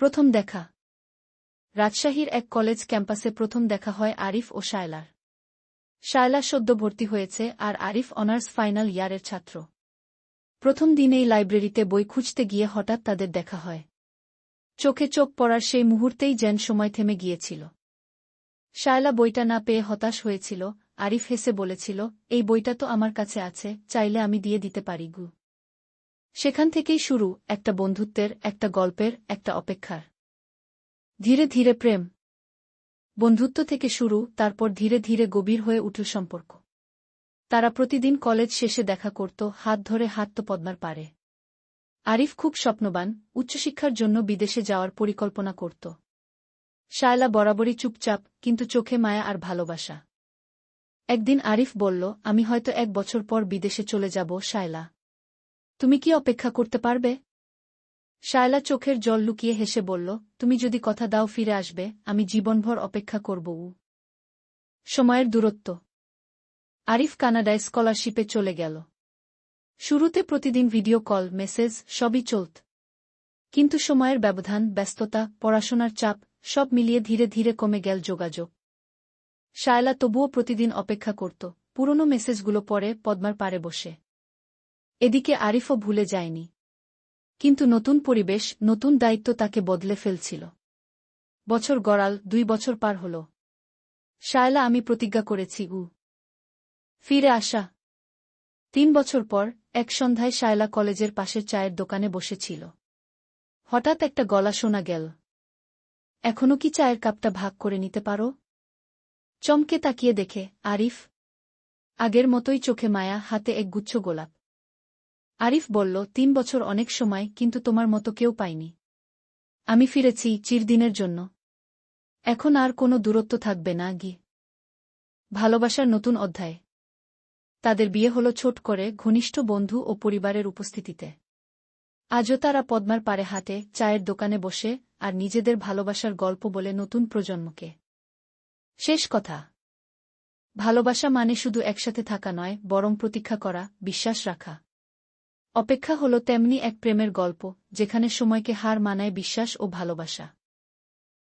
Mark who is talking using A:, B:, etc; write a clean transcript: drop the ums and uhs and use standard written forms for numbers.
A: প্রথম দেখা। রাজশাহীর এক কলেজ ক্যাম্পাসে প্রথম দেখা হয় আরিফ ও শায়লার। শায়লা সদ্য ভর্তি হয়েছে আর আরিফ অনার্স ফাইনাল ইয়ারের ছাত্র। প্রথম দিনেই লাইব্রেরিতে বই খুঁজতে গিয়ে হঠাৎ তাদের দেখা হয়। চোখে চোখ পড়ার সেই মুহূর্তেই যেন সময় থেমে গিয়েছিল। শায়লা বইটা না পেয়ে হতাশ হয়েছিল, আরিফ হেসে বলেছিল, এই বইটা তো আমার কাছে আছে, চাইলে আমি দিয়ে দিতে পারি গু। সেখান থেকেই শুরু, একটা বন্ধুত্বের, একটা গল্পের, একটা অপেক্ষার। ধীরে ধীরে প্রেম। বন্ধুত্ব থেকে শুরু, তারপর ধীরে ধীরে গভীর হয়ে উঠল সম্পর্ক। তারা প্রতিদিন কলেজ শেষে দেখা করত, হাত ধরে হাঁটত পদ্মার পাড়ে। আরিফ খুব স্বপ্নবান, উচ্চশিক্ষার জন্য বিদেশে যাওয়ার পরিকল্পনা করত। শায়লা বরাবরই চুপচাপ, কিন্তু চোখে মায়া আর ভালোবাসা। একদিন আরিফ বলল, আমি হয়তো 1 বছর পর বিদেশে চলে যাব শায়লা। তুমি কি অপেক্ষা করতে পারবে? শায়লা চোখের জল লুকিয়ে হেসে বলল, তুমি যদি কথা দাও ফিরে আসবে, আমি জীবনভর অপেক্ষা করব। সময়ের দূরত্ব। আরিফ কানাডায় স্কলারশিপে চলে গেল। শুরুতে প্রতিদিন ভিডিও কল, মেসেজ সবই চলত। কিন্তু সময়ের ব্যবধান, ব্যস্ততা, পড়াশোনার চাপ সব মিলিয়ে ধীরে ধীরে কমে গেল যোগাযোগ। শায়লা তবুও প্রতিদিন অপেক্ষা করত, পুরনো মেসেজগুলো পড়ে পদ্মার পাড়ে বসে। এদিকে আরিফও ভুলে যায়নি। কিন্তু নতুন পরিবেশ, নতুন দায়িত্ব তাকে বদলে ফেলছিল। বছর গড়াল, 2 বছর পার হল। শায়লা, আমি প্রতিজ্ঞা করেছি ফিরে আসা। 3 বছর পর, এক সন্ধ্যায় শায়লা কলেজের পাশের চায়ের দোকানে বসেছিল। হঠাৎ একটা গলা শোনা গেল, এখনো কি চায়ের কাপটা ভাগ করে নিতে পারো? চমকে তাকিয়ে দেখে, আরিফ। আগের মতোই চোখে মায়া, হাতে এক গুচ্ছ গোলাপ। আরিফ বলল, 3 বছর অনেক সময়, কিন্তু তোমার মতো কেউ পাইনি। আমি ফিরেছি চিরদিনের জন্য। এখন আর কোনো দূরত্ব থাকবে না গি। ভালোবাসার নতুন অধ্যায়। তাদের বিয়ে হলো ছোট করে, ঘনিষ্ঠ বন্ধু ও পরিবারের উপস্থিতিতে। আজও তারা পদ্মার পাড়ে হাঁটে, চায়ের দোকানে বসে, আর নিজেদের ভালোবাসার গল্প বলে নতুন প্রজন্মকে। শেষ কথা, ভালোবাসা মানে শুধু একসাথে থাকা নয়, বরং প্রতীক্ষা করা, বিশ্বাস রাখা। অপেক্ষা হলো তেমনি এক প্রেমের গল্প, যেখানে সময়কে হার মানায় বিশ্বাস ও ভালোবাসা।